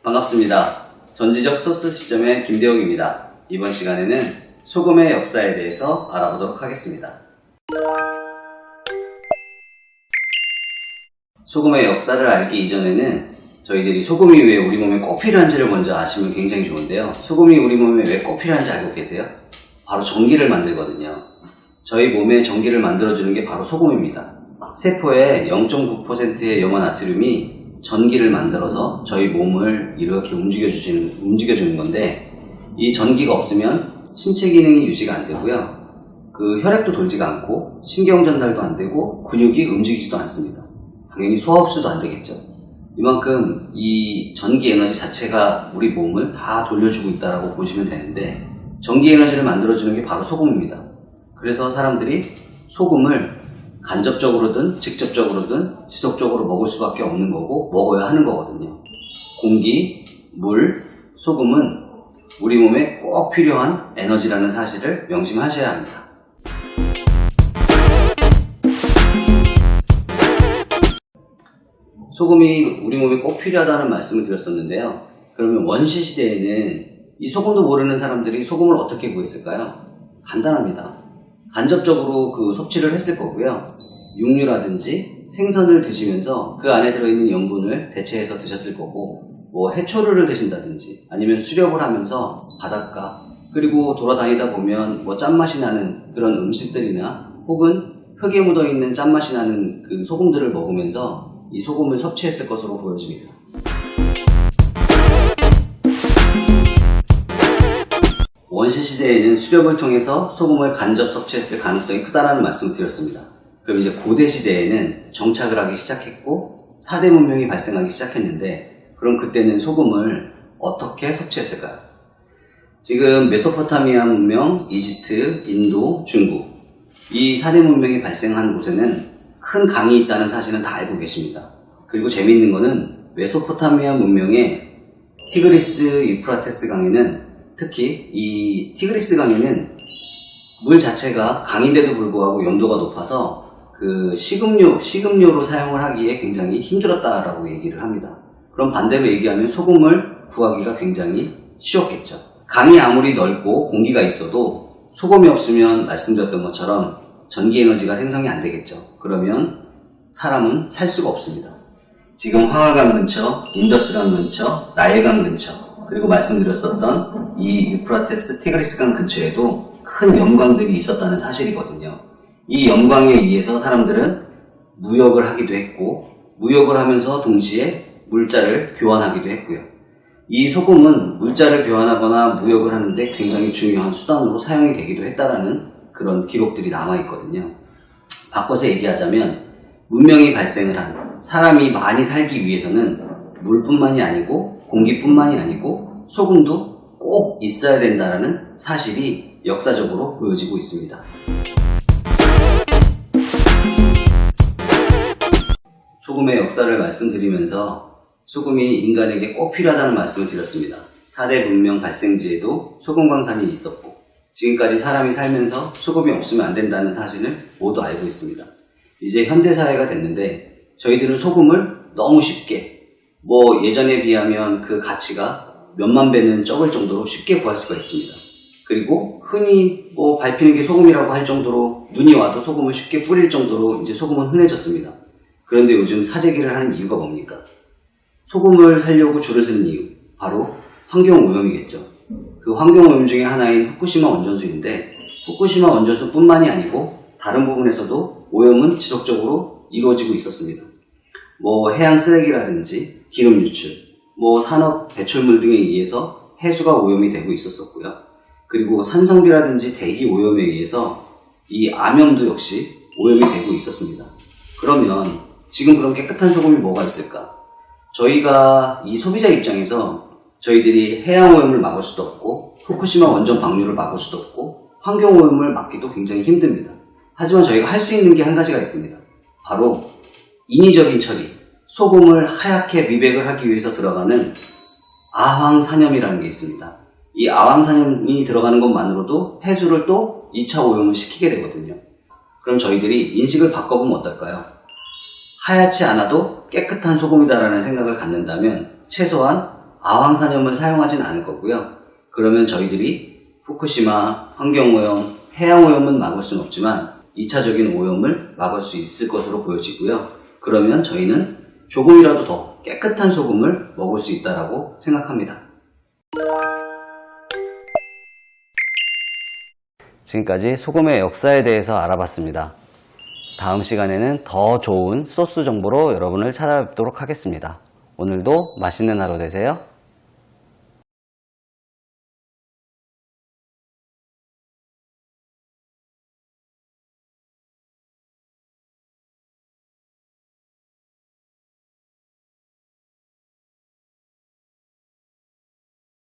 반갑습니다. 전지적 소스 시점의 김대욱입니다. 이번 시간에는 소금의 역사에 대해서 알아보도록 하겠습니다. 소금의 역사를 알기 이전에는 저희들이 소금이 왜 우리 몸에 꼭 필요한지를 먼저 아시면 굉장히 좋은데요. 소금이 우리 몸에 왜 꼭 필요한지 알고 계세요? 바로 전기를 만들거든요. 저희 몸에 전기를 만들어주는 게 바로 소금입니다. 세포의 0.9%의 염화 나트륨이 전기를 만들어서 저희 몸을 이렇게 움직여주는 건데, 이 전기가 없으면 신체 기능이 유지가 안 되고요. 그 혈액도 돌지가 않고 신경 전달도 안 되고 근육이 움직이지도 않습니다. 당연히 소화 흡수도 안 되겠죠. 이만큼 이 전기 에너지 자체가 우리 몸을 다 돌려주고 있다고 보시면 되는데, 전기 에너지를 만들어주는 게 바로 소금입니다. 그래서 사람들이 소금을 간접적으로든 직접적으로든 지속적으로 먹을 수밖에 없는 거고 먹어야 하는 거거든요. 공기, 물, 소금은 우리 몸에 꼭 필요한 에너지라는 사실을 명심하셔야 합니다. 소금이 우리 몸에 꼭 필요하다는 말씀을 드렸었는데요. 그러면 원시시대에는 이 소금도 모르는 사람들이 소금을 어떻게 구했을까요? 간단합니다. 간접적으로 그 섭취를 했을 거고요. 육류라든지 생선을 드시면서 그 안에 들어있는 염분을 대체해서 드셨을 거고, 뭐 해초류를 드신다든지 아니면 수렵을 하면서 바닷가, 그리고 돌아다니다 보면 뭐 짠맛이 나는 그런 음식들이나 혹은 흙에 묻어있는 짠맛이 나는 그 소금들을 먹으면서 이 소금을 섭취했을 것으로 보여집니다. 원시시대에는 수렵을 통해서 소금을 간접 섭취했을 가능성이 크다라는 말씀을 드렸습니다. 그럼 이제 고대시대에는 정착을 하기 시작했고 4대 문명이 발생하기 시작했는데, 그럼 그때는 소금을 어떻게 섭취했을까요? 지금 메소포타미아 문명, 이집트, 인도, 중국, 이 4대 문명이 발생한 곳에는 큰 강이 있다는 사실은 다 알고 계십니다. 그리고 재미있는 거는 메소포타미아 문명의 티그리스 유프라테스 강에는, 특히 이 티그리스 강에는 물 자체가 강인데도 불구하고 염도가 높아서 그 식음료로 사용을 하기에 굉장히 힘들었다라고 얘기를 합니다. 그럼 반대로 얘기하면 소금을 구하기가 굉장히 쉬웠겠죠. 강이 아무리 넓고 공기가 있어도 소금이 없으면 말씀드렸던 것처럼 전기 에너지가 생성이 안 되겠죠. 그러면 사람은 살 수가 없습니다. 지금 황하강 근처, 인더스강 근처, 나일강 근처, 그리고 말씀드렸었던 이 유프라테스 티그리스강 근처에도 큰 염광들이 있었다는 사실이거든요. 이 염광에 의해서 사람들은 무역을 하기도 했고, 무역을 하면서 동시에 물자를 교환하기도 했고요. 이 소금은 물자를 교환하거나 무역을 하는데 굉장히 중요한 수단으로 사용이 되기도 했다라는 그런 기록들이 남아있거든요. 바꿔서 얘기하자면 문명이 발생을 한, 사람이 많이 살기 위해서는 물뿐만이 아니고 공기뿐만이 아니고 소금도 꼭 있어야 된다는 사실이 역사적으로 보여지고 있습니다. 소금의 역사를 말씀드리면서 소금이 인간에게 꼭 필요하다는 말씀을 드렸습니다. 4대 문명 발생지에도 소금 광산이 있었고, 지금까지 사람이 살면서 소금이 없으면 안 된다는 사실을 모두 알고 있습니다. 이제 현대사회가 됐는데 저희들은 소금을 너무 쉽게, 뭐 예전에 비하면 그 가치가 몇만 배는 적을 정도로 쉽게 구할 수가 있습니다. 그리고 흔히 뭐 밟히는 게 소금이라고 할 정도로, 눈이 와도 소금을 쉽게 뿌릴 정도로 이제 소금은 흔해졌습니다. 그런데 요즘 사재기를 하는 이유가 뭡니까? 소금을 사려고 줄을 서는 이유, 바로 환경오염이겠죠. 그 환경오염 중에 하나인 후쿠시마 원전수인데, 후쿠시마 원전수뿐만이 아니고 다른 부분에서도 오염은 지속적으로 이루어지고 있었습니다. 뭐 해양 쓰레기라든지 기름 유출, 뭐 산업 배출물 등에 의해서 해수가 오염이 되고 있었었고요. 그리고 산성비라든지 대기 오염에 의해서 이 암염도 역시 오염이 되고 있었습니다. 그러면 지금 그런 깨끗한 소금이 뭐가 있을까? 저희가 이 소비자 입장에서 저희들이 해양 오염을 막을 수도 없고 후쿠시마 원전 방류를 막을 수도 없고 환경 오염을 막기도 굉장히 힘듭니다. 하지만 저희가 할 수 있는 게 한 가지가 있습니다. 바로 인위적인 처리, 소금을 하얗게 미백을 하기 위해서 들어가는 아황산염이라는 게 있습니다. 이 아황산염이 들어가는 것만으로도 해수를 또 2차 오염을 시키게 되거든요. 그럼 저희들이 인식을 바꿔보면 어떨까요? 하얗지 않아도 깨끗한 소금이다라는 생각을 갖는다면 최소한 아황산염을 사용하진 않을 거고요. 그러면 저희들이 후쿠시마 환경오염, 해양오염은 막을 수는 없지만 2차적인 오염을 막을 수 있을 것으로 보여지고요. 그러면 저희는 조금이라도 더 깨끗한 소금을 먹을 수 있다고 생각합니다. 지금까지 소금의 역사에 대해서 알아봤습니다. 다음 시간에는 더 좋은 소스 정보로 여러분을 찾아뵙도록 하겠습니다. 오늘도 맛있는 하루 되세요.